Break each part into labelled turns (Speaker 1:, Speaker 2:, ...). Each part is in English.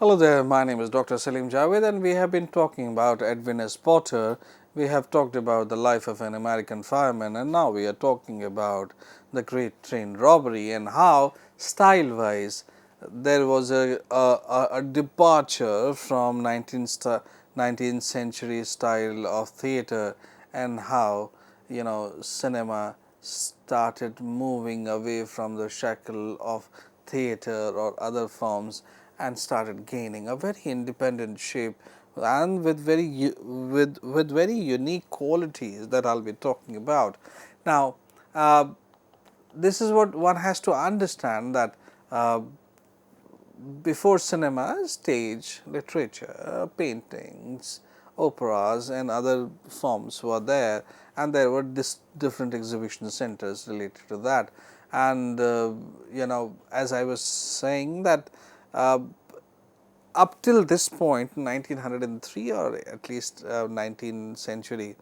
Speaker 1: Hello there, my name is Dr. Salim Javed and we have been talking about Edwin S. Potter. We have talked about the life of an American fireman and now we are talking about the Great Train Robbery and how style-wise there was a departure from 19th century style of theatre and how cinema started moving away from the shackle of theatre or other forms and started gaining a very independent shape and with very unique qualities that I'll be talking about. Now, this is what one has to understand, that before cinema, stage, literature, paintings, operas and other forms were there, and there were different exhibition centers related to that. And as I was saying that up till this point 1903 or at least 19th century,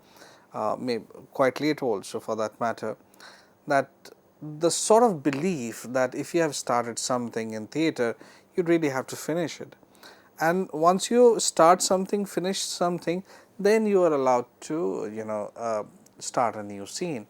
Speaker 1: maybe quite late also for that matter, that the sort of belief that if you have started something in theatre, you really have to finish it. And once you start something, finish something, then you are allowed to start a new scene.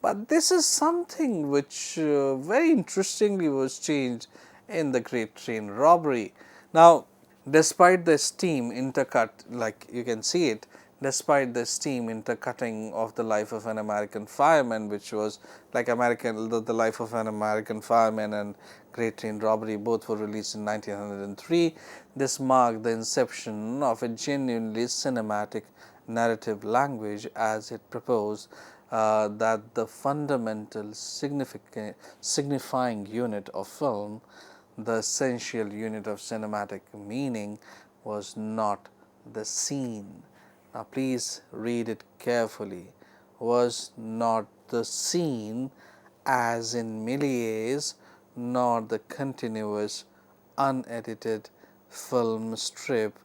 Speaker 1: But this is something which very interestingly was changed in the Great Train Robbery. Now, despite the steam intercut, like you can see it, despite the steam intercutting of the life of an American fireman, which was like the life of an American fireman and Great Train Robbery both were released in 1903. This marked the inception of a genuinely cinematic narrative language, as it proposed that the fundamental signifying unit of film, the essential unit of cinematic meaning, was not the scene. Now, please read it carefully. Was not the scene, as in Méliès, nor the continuous, unedited film strip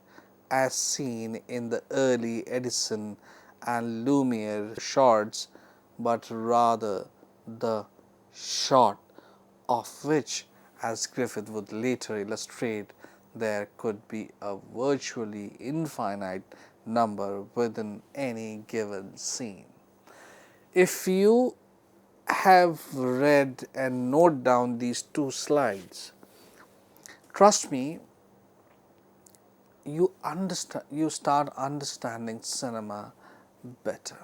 Speaker 1: as seen in the early Edison and Lumiere shots, but rather the shot of which, as Griffith would later illustrate, there could be a virtually infinite number within any given scene. If you have read and note down these two slides, trust me, you start understanding cinema better.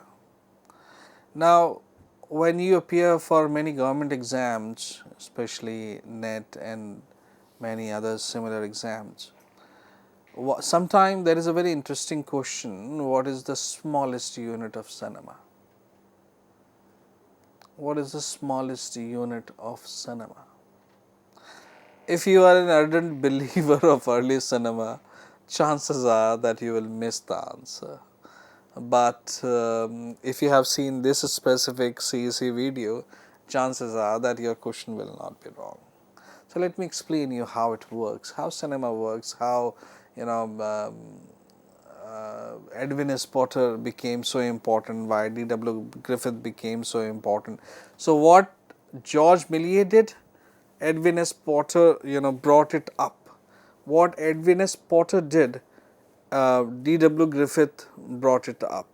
Speaker 1: Now, when you appear for many government exams, especially NET and many other similar exams, sometimes there is a very interesting question: what is the smallest unit of cinema? What is the smallest unit of cinema? If you are an ardent believer of early cinema, chances are that you will miss the answer. But if you have seen this specific CEC video, chances are that your question will not be wrong. So let me explain you how it works, how cinema works, how Edwin S. Potter became so important, why D.W. Griffith became so important. So what George Méliès did, Edwin S. Potter brought it up. What Edwin S. Potter did, D.W. Griffith brought it up.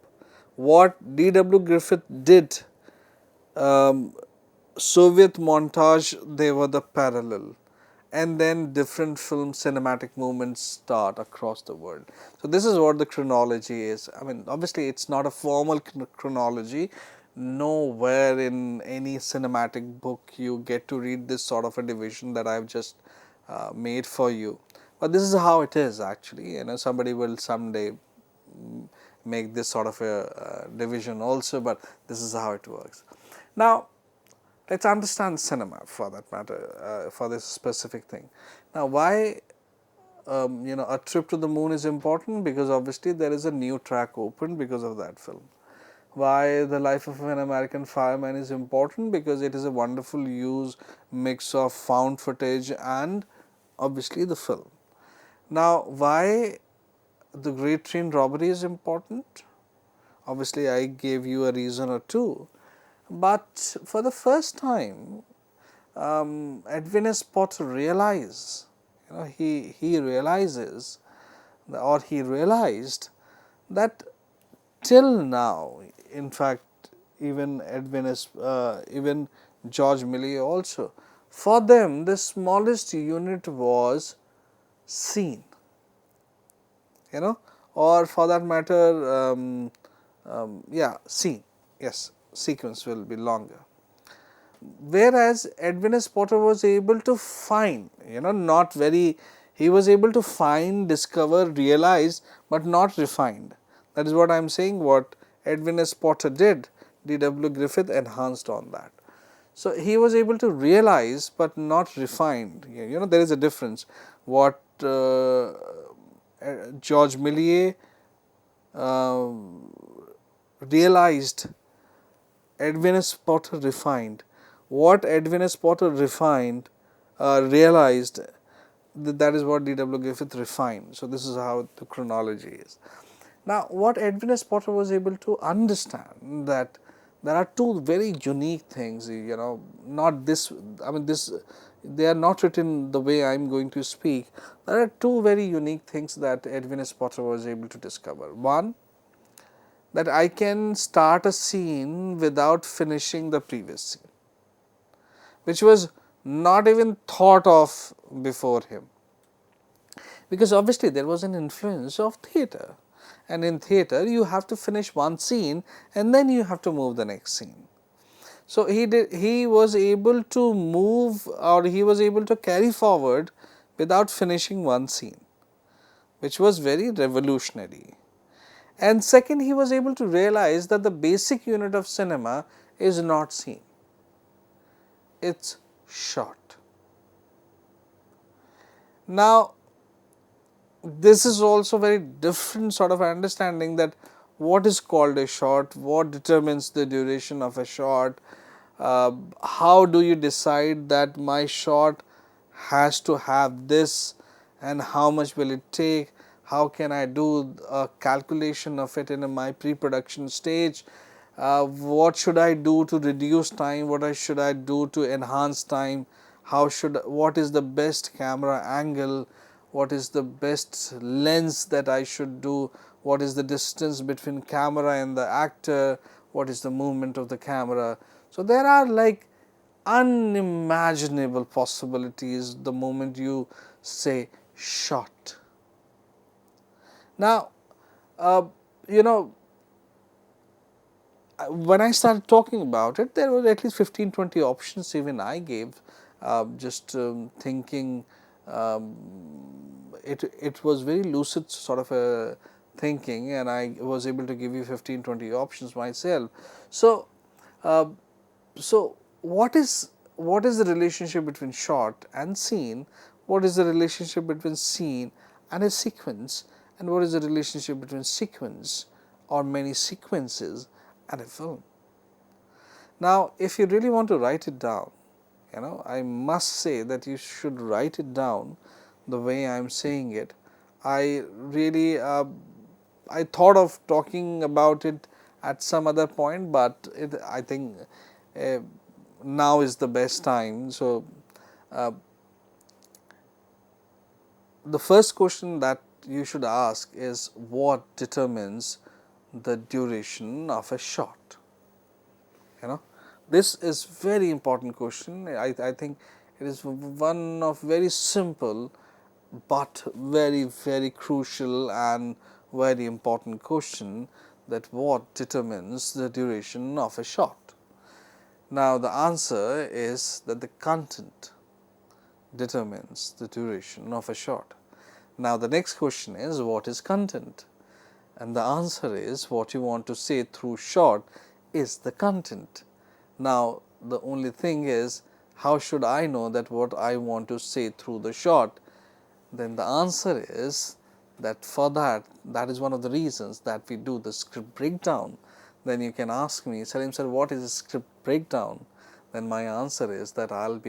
Speaker 1: What D.W. Griffith did, Soviet montage, they were the parallel, and then different film cinematic movements start across the world. So this is what the chronology is. I mean, obviously it's not a formal chronology. Nowhere in any cinematic book you get to read this sort of a division that I've just made for you. But this is how it is actually. Somebody will someday make this sort of a division also, but this is how it works. Now, let's understand cinema for that matter, for this specific thing. Now, why a trip to the moon is important? Because obviously there is a new track opened because of that film. Why the life of an American fireman is important? Because it is a wonderful mix of found footage and obviously the film. Now, why the Great Train Robbery is important? Obviously, I gave you a reason or two. But for the first time, Edwin S. Potter realized, he realizes, or he realized, that till now, in fact, even Edwin S, even George Millier also, for them the smallest unit was scene, or for that matter, yeah, scene, yes, sequence will be longer. Whereas Edwin S. Potter was able to find, not very, he was able to find, discover, realize, but not refined. That is what I am saying. What Edwin S. Potter did, D.W. Griffith enhanced on that. So, he was able to realize, but not refined. There is a difference. What George Millier uh, realized, Edwin S. Potter refined. What Edwin S. Potter refined, realized, that is what D.W. Griffith refined. So, this is how the chronology is. Now, what Edwin S. Potter was able to understand, that there are two very unique things, not this, I mean this, they are not written the way I am going to speak. There are two very unique things that Edwin S. Potter was able to discover. One, that I can start a scene without finishing the previous scene, which was not even thought of before him, because obviously there was an influence of theatre, and in theatre you have to finish one scene and then you have to move the next scene. So, he was able to move, or he was able to carry forward without finishing one scene, which was very revolutionary. And second, he was able to realize that the basic unit of cinema is not scene, it is shot. Now, this is also very different sort of understanding, that what is called a shot, what determines the duration of a shot, how do you decide that my shot has to have this, and how much will it take, how can I do a calculation of it in my pre-production stage, what should I do to reduce time, what should I do to enhance time, what is the best camera angle, what is the best lens that I should do, what is the distance between camera and the actor, what is the movement of the camera. So, there are like unimaginable possibilities the moment you say shot. Now, you know, when I started talking about it, there were at least 15-20 options even I gave, just thinking, it was very lucid sort of a thinking, and I was able to give you 15-20 options myself. So, so what is the relationship between shot and scene? What is the relationship between scene and a sequence? And what is the relationship between sequence or many sequences and a film? Now, if you really want to write it down, I must say that you should write it down the way I am saying it. I really, I thought of talking about it at some other point, but I think now is the best time. So, the first question that you should ask is, what determines the duration of a shot? This is very important question. I think it is one of very simple but very crucial and very important question, that what determines the duration of a shot. Now, the answer is that the content determines the duration of a shot. Now, the next question is, what is content? And the answer is, what you want to say through shot is the content. Now, the only thing is, how should I know that what I want to say through the shot? Then the answer is that for that is one of the reasons that we do the script breakdown. Then you can ask me, Salim sir, what is a script breakdown? Then my answer is that I'll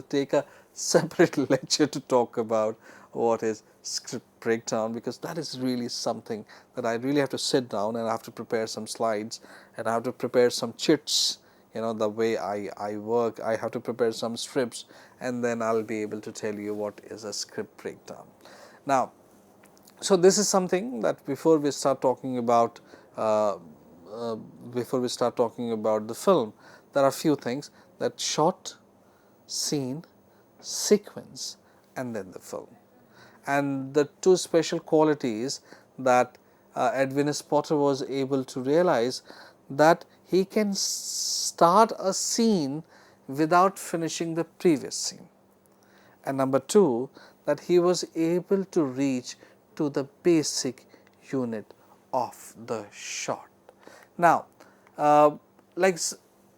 Speaker 1: take a separate lecture to talk about what is script breakdown, because that is really something that I really have to sit down and I have to prepare some slides and I have to prepare some chits, the way I work. I have to prepare some scripts, and then I'll be able to tell you what is a script breakdown. Now, so this is something that before we start talking about uh, uh, the film, there are a few things: that shot, scene, sequence, and then the film. And the two special qualities that Edwin S. Potter was able to realize, that he can start a scene without finishing the previous scene, and number two, that he was able to reach to the basic unit of the shot. Now, like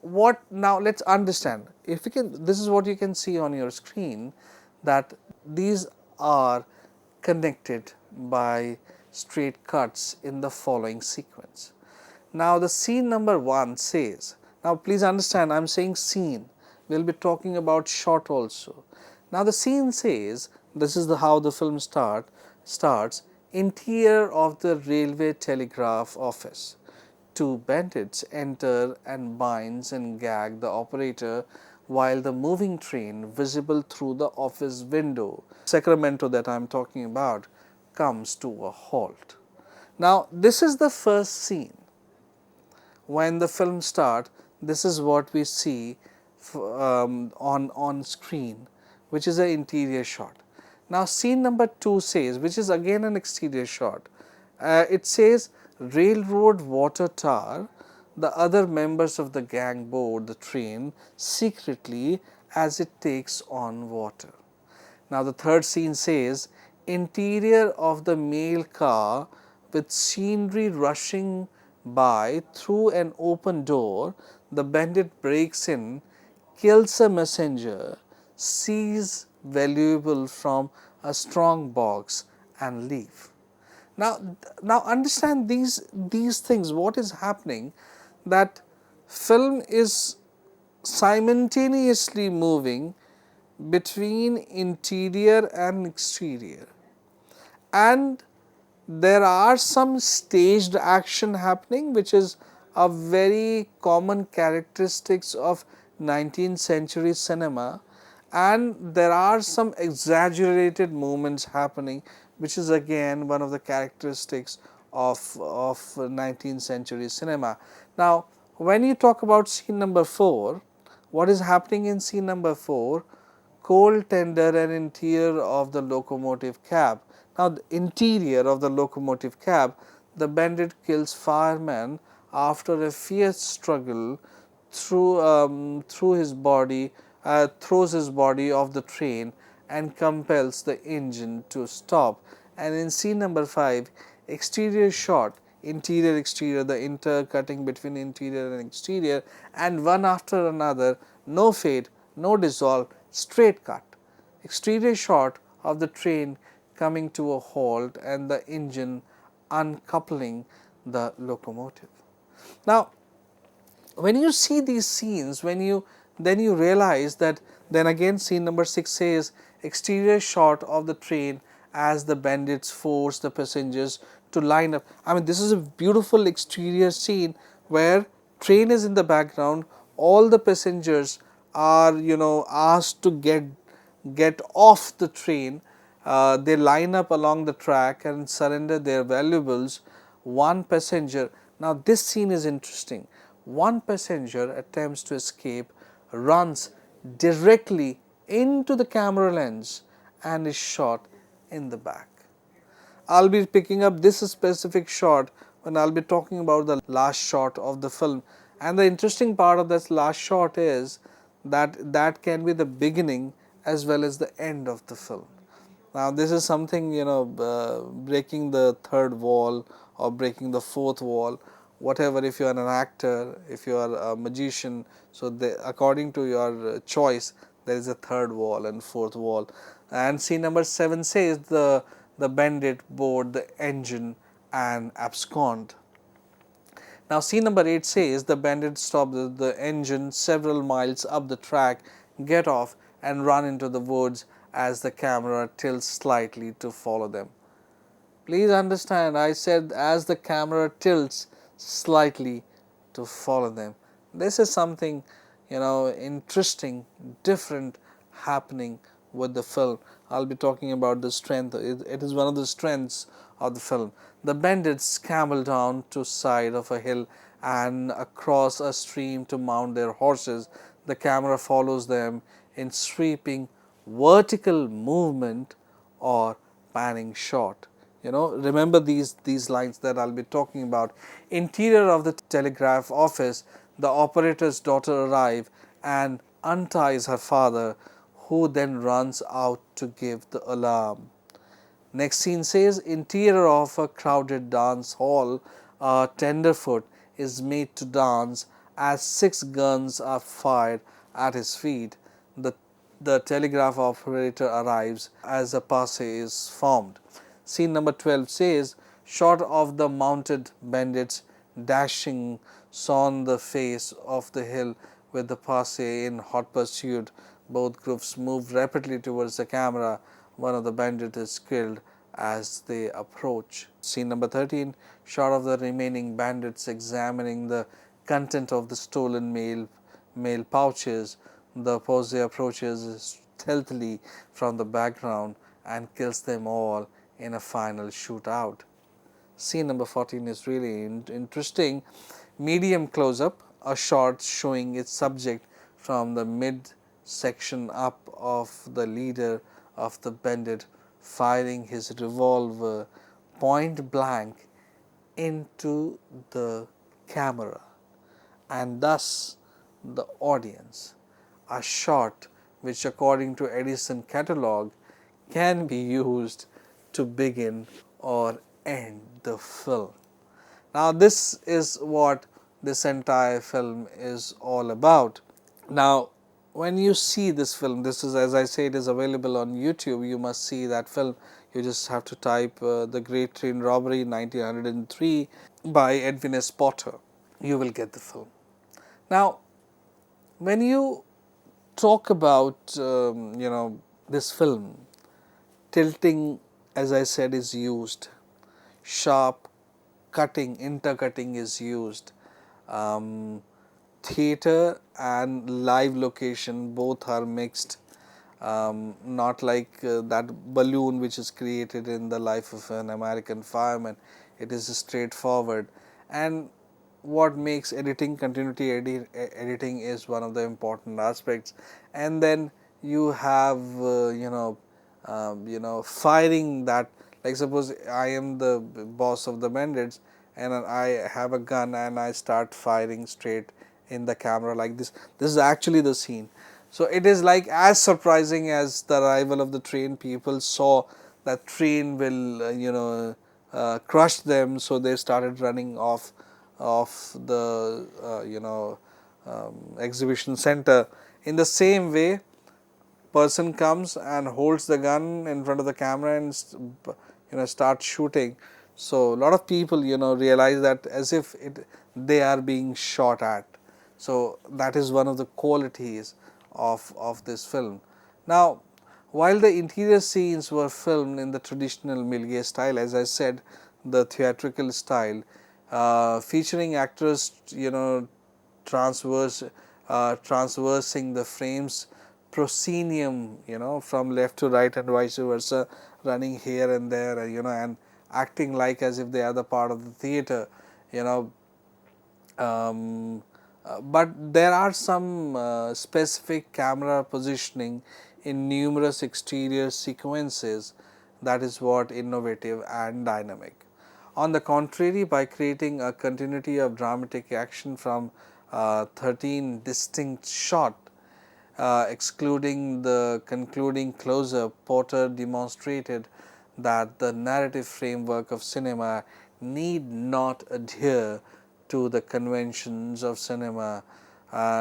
Speaker 1: what now let's understand, if we can, this is what you can see on your screen, that these are connected by straight cuts in the following sequence. Now, the scene number 1 says, now please understand, I am saying scene, we will be talking about shot also. Now, the scene says, this is how the film starts, interior of the railway telegraph office. Two bandits enter and binds and gag the operator while the moving train, visible through the office window, Sacramento that I am talking about, comes to a halt. Now, this is the first scene. When the film starts, this is what we see on screen, which is an interior shot. Now, scene number 2 says, which is again an exterior shot, it says railroad water tower, the other members of the gang board the train secretly as it takes on water. Now, the third scene says interior of the mail car with scenery rushing by through an open door, the bandit breaks in, kills a messenger, seizes valuable from a strong box and leave. Now understand these things, what is happening, that film is simultaneously moving between interior and exterior, and there are some staged action happening, which is a very common characteristics of 19th century cinema, and there are some exaggerated movements happening, which is again one of the characteristics of 19th century cinema. Now, when you talk about scene number 4, what is happening in scene number 4? Coal tender and interior of the locomotive cab. Now, the interior of the locomotive cab, the bandit kills fireman after a fierce struggle through his body, throws his body off the train and compels the engine to stop. And in scene number 5, exterior shot, interior exterior, the intercutting between interior and exterior, and one after another, no fade, no dissolve, straight cut. Exterior shot of the train coming to a halt and the engine uncoupling the locomotive. Now, when you see these scenes, then you realize that, then again scene number 6 says exterior shot of the train as the bandits force the passengers to line up. I mean, this is a beautiful exterior scene where train is in the background, all the passengers are asked to get off the train. They line up along the track and surrender their valuables. One passenger, now this scene is interesting, one passenger attempts to escape, runs directly into the camera lens and is shot in the back. I'll be picking up this specific shot when I'll be talking about the last shot of the film. And the interesting part of this last shot is that can be the beginning as well as the end of the film. Now, this is something, breaking the third wall or breaking the fourth wall, whatever. If you are an actor, if you are a magician, so according to your choice, there is a third wall and fourth wall. And scene number 7 says the bandit board the engine and abscond. Now, scene number 8 says the bandits stop the engine several miles up the track, get off and run into the woods as the camera tilts slightly to follow them. Please understand, I said as the camera tilts slightly to follow them. This is something, interesting, different happening with the film. I'll be talking about the strength. It is one of the strengths of the film. The bandits camel down to side of a hill and across a stream to mount their horses. The camera follows them in sweeping vertical movement or panning shot. Remember these lines that I'll be talking about. Interior of the telegraph office, the operator's daughter arrives and unties her father, who then runs out to give the alarm. Next scene says, interior of a crowded dance hall, a tenderfoot is made to dance as 6 guns are fired at his feet. The, the telegraph operator arrives as a passe is formed. Scene number 12 says, shot of the mounted bandits dashing on the face of the hill with the passe in hot pursuit. Both groups move rapidly towards the camera. One of the bandits is killed as they approach. Scene number 13, shot of the remaining bandits examining the content of the stolen mail pouches. The posse approaches stealthily from the background and kills them all in a final shootout. Scene number 14 is really interesting. Medium close-up, a shot showing its subject from the mid section up of the leader of the bandit firing his revolver point blank into the camera, and thus the audience. A shot which, according to Edison catalog, can be used to begin or end the film. Now, this is what this entire film is all about. Now, when you see this film, this is, as I say, it is available on YouTube. You must see that film. You just have to type The Great Train Robbery 1903 by Edwin S. Potter. You will get the film. Now, when you talk about this film, tilting, as I said, is used. Sharp cutting, intercutting is used. Theater and live location both are mixed, not like that balloon which is created in the life of an American fireman. It is straightforward, and what makes editing, continuity editing is one of the important aspects. And then you have firing that, like suppose I am the boss of the bandits and I have a gun and I start firing straight in the camera like this. This is actually the scene. So it is like as surprising as the arrival of the train. People saw that train will crush them, so they started running off the exhibition center. In the same way, person comes and holds the gun in front of the camera and start shooting. So a lot of people realize that as if they are being shot at. So that is one of the qualities of this film. Now, while the interior scenes were filmed in the traditional milieu style, as I said, the theatrical style, featuring actors transversing the frames, proscenium, from left to right and vice versa, running here and there, and acting like as if they are the part of the theater, but there are some specific camera positioning in numerous exterior sequences that is what innovative and dynamic. On the contrary, by creating a continuity of dramatic action from 13 distinct shots, excluding the concluding close-up, Potter demonstrated that the narrative framework of cinema need not adhere to the conventions of cinema,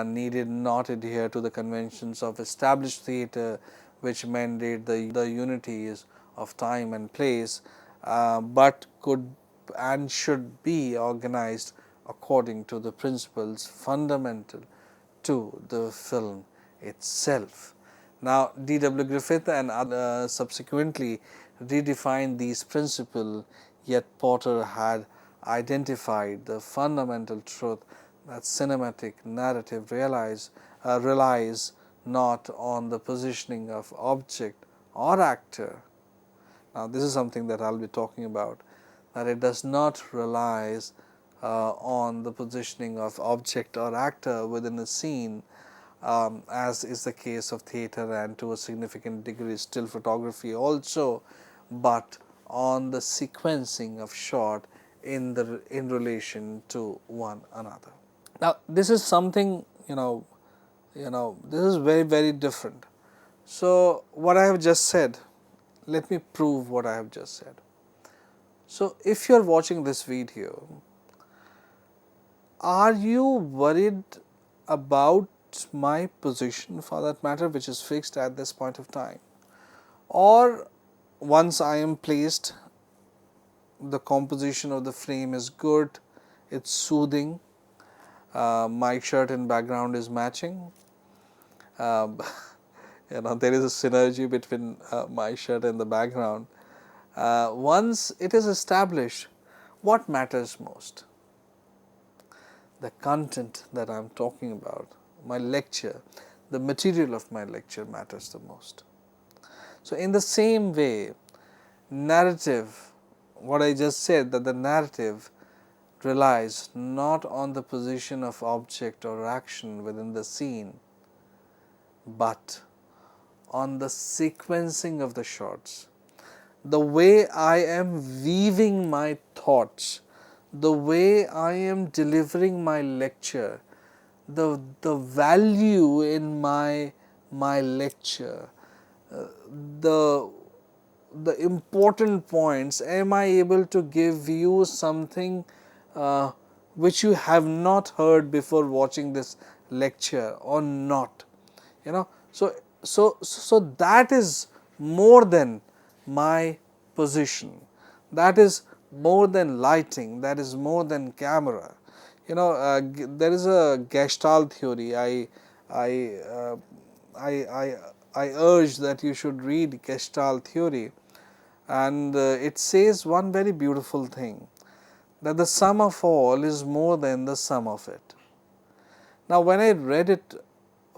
Speaker 1: needed not adhere to the conventions of established theatre, which mandate the unities of time and place, but could and should be organized according to the principles fundamental to the film itself. Now, D.W. Griffith and others subsequently redefined these principles, yet Potter had identified the fundamental truth that cinematic narrative relies not on the positioning of object or actor. Now, this is something that I will be talking about, that it does not rely on the positioning of object or actor within a scene, as is the case of theatre and to a significant degree still photography also, but on the sequencing of shot in relation to one another. Now, this is something this is very different. So, what I have just said, let me prove what I have just said. So, if you are watching this video, are you worried about my position, for that matter, which is fixed at this point of time, or once I am placed, the composition of the frame is good, it's soothing, my shirt and background is matching, there is a synergy between my shirt and the background. Once it is established, what matters most? The content that I am talking about, my lecture, the material of my lecture matters the most. So, in the same way, narrative, what I just said, that the narrative relies not on the position of object or action within the scene, but on the sequencing of the shots, the way I am weaving my thoughts, the way I am delivering my lecture, the value in my lecture, the important points, am I able to give you something which you have not heard before watching this lecture or not, so that is more than my position, that is more than lighting, that is more than camera. There is a Gestalt theory. I urge that you should read Gestalt theory, and it says one very beautiful thing, that the sum of all is more than the sum of it. Now, when I read it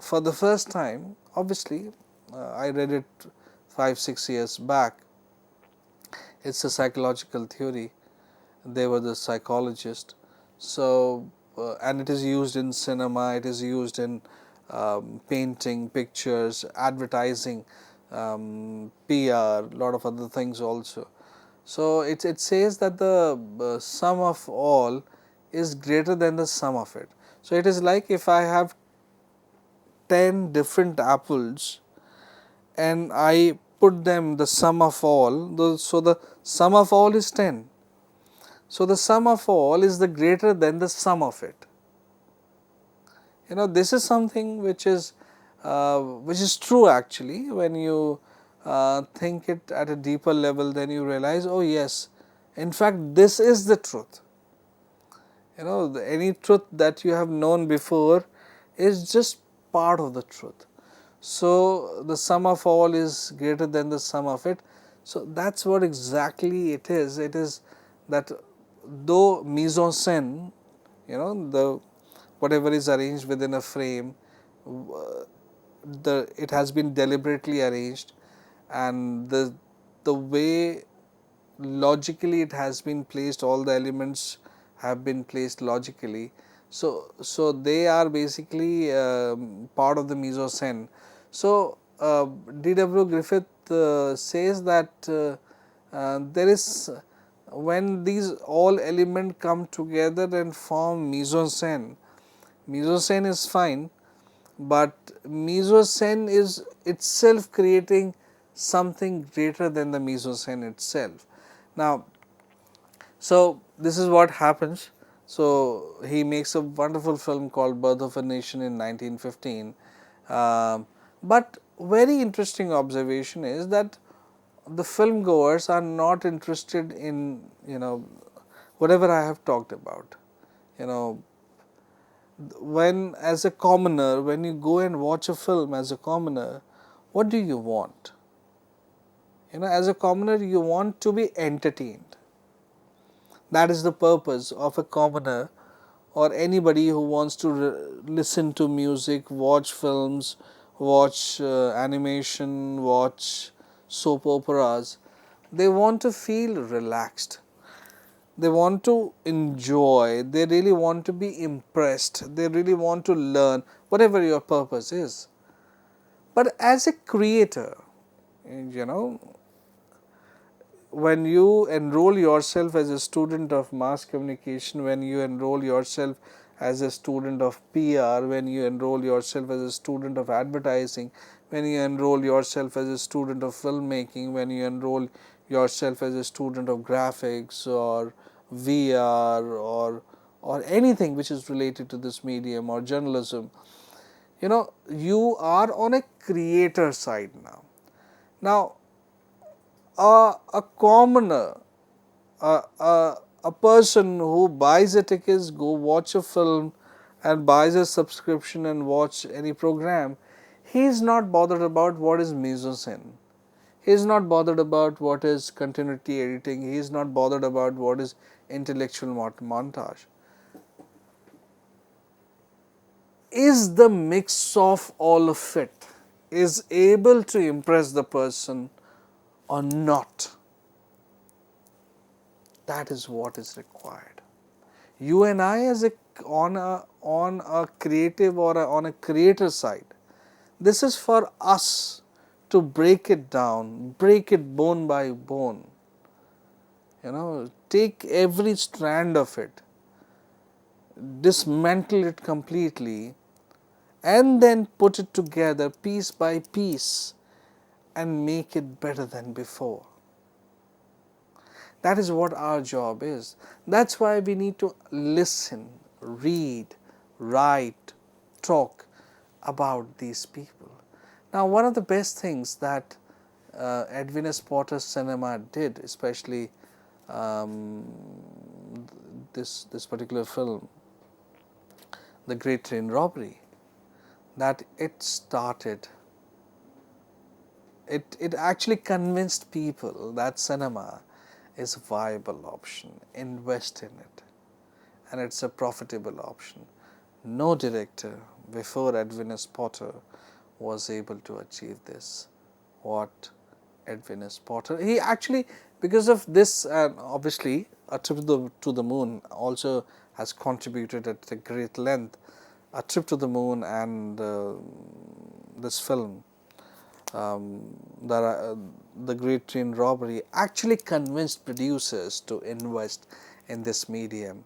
Speaker 1: for the first time, obviously I read it 5-6 years back. It's a psychological theory. They were the psychologist. So, and it is used in cinema, it is used in painting, pictures, advertising, PR, lot of other things also. So, it says that the sum of all is greater than the sum of it. So, it is like if I have 10 different apples and I put them the sum of all, so the sum of all is 10. So, the sum of all is the greater than the sum of it. This is something which is true actually. When you think it at a deeper level, then you realize, oh yes, in fact this is the truth. Any truth that you have known before is just part of the truth. So, the sum of all is greater than the sum of it. So, that is what exactly it is. It is that though mise-en-scène, the whatever is arranged within a frame, it has been deliberately arranged, and the way logically it has been placed, all the elements have been placed logically. So they are basically part of the mise-en-scène. So, D.W. Griffith says that there is, when these all elements come together and form mise-en-scène, mise-en-scène is fine, but mise-en-scène is itself creating something greater than the mise-en-scène itself. Now, so this is what happens. So, he makes a wonderful film called Birth of a Nation in 1915. But very interesting observation is that the film goers are not interested in whatever I have talked about. When as a commoner, when you go and watch a film as a commoner, what do you want? As a commoner, you want to be entertained. That is the purpose of a commoner or anybody who wants to listen to music, watch films, watch animation, watch soap operas, they want to feel relaxed. They want to enjoy, they really want to be impressed, they really want to learn, whatever your purpose is. But as a creator, you know, when you enroll yourself as a student of mass communication, when you enroll yourself as a student of PR, when you enroll yourself as a student of advertising, when you enroll yourself as a student of filmmaking, when you enroll yourself as a student of graphics or VR or anything which is related to this medium or journalism, you know, you are on a creator side now. Now, a commoner, a person who buys a ticket, go watch a film and buys a subscription and watch any program, he is not bothered about what is mise-en-scène. He is not bothered about what is continuity editing. He is not bothered about what is intellectual montage. Is the mix of all of it is able to impress the person or not? That is what is required. You and I, as on a creative or on a creator side, this is for us to break it down, break it bone by bone. You know, take every strand of it, dismantle it completely, and then put it together piece by piece and make it better than before. That is what our job is. That's why we need to listen, read, write, talk about these people. Now, one of the best things that Edwin S. Potter's cinema did, especially this particular film, The Great Train Robbery, that it started, it actually convinced people that cinema is a viable option, invest in it, and it's a profitable option. No director before Edwin S. Potter was able to achieve this. What Edwin S. Potter, he actually, because of this, and obviously A Trip to the Moon also has contributed at a great length. A Trip to the Moon and this film, the Great Train Robbery, actually convinced producers to invest in this medium.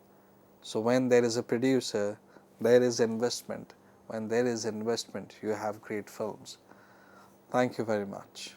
Speaker 1: So when there is a producer, there is investment. When there is investment, you have great films. Thank you very much.